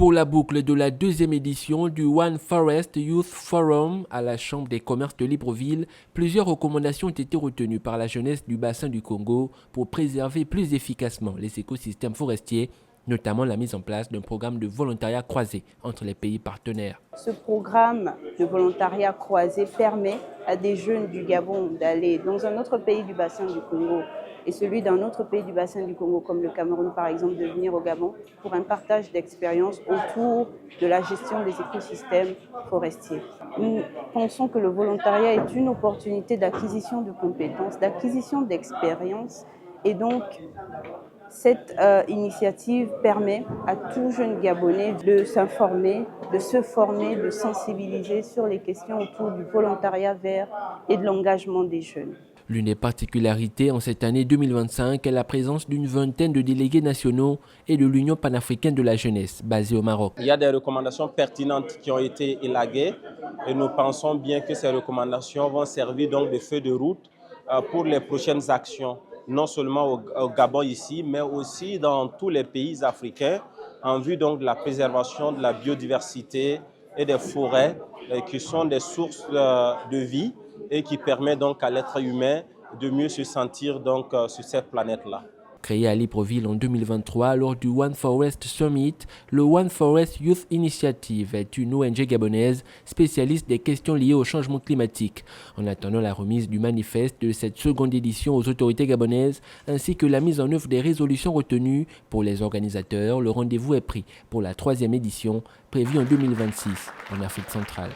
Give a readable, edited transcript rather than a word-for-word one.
Pour la boucle de la deuxième édition du One Forest Youth Forum à la Chambre des commerces de Libreville, plusieurs recommandations ont été retenues par la jeunesse du bassin du Congo pour préserver plus efficacement les écosystèmes forestiers, notamment la mise en place d'un programme de volontariat croisé entre les pays partenaires. Ce programme de volontariat croisé permet à des jeunes du Gabon d'aller dans un autre pays du bassin du Congo et celui d'un autre pays du bassin du Congo, comme le Cameroun par exemple, de venir au Gabon pour un partage d'expériences autour de la gestion des écosystèmes forestiers. Nous pensons que le volontariat est une opportunité d'acquisition de compétences, d'acquisition d'expériences et donc cette initiative permet à tout jeune Gabonais de s'informer, de se former, de sensibiliser sur les questions autour du volontariat vert et de l'engagement des jeunes. L'une des particularités en cette année 2025 est la présence d'une vingtaine de délégués nationaux et de l'Union panafricaine de la jeunesse, basée au Maroc. Il y a des recommandations pertinentes qui ont été élaguées et nous pensons bien que ces recommandations vont servir donc de feu de route pour les prochaines actions, non seulement au Gabon ici, mais aussi dans tous les pays africains, en vue donc de la préservation de la biodiversité et des forêts qui sont des sources de vie et qui permettent donc à l'être humain de mieux se sentir donc sur cette planète-là. Créé à Libreville en 2023 lors du One Forest Summit, le One Forest Youth Initiative est une ONG gabonaise spécialiste des questions liées au changement climatique. En attendant la remise du manifeste de cette seconde édition aux autorités gabonaises ainsi que la mise en œuvre des résolutions retenues pour les organisateurs, le rendez-vous est pris pour la 3e édition prévue en 2026 en Afrique centrale.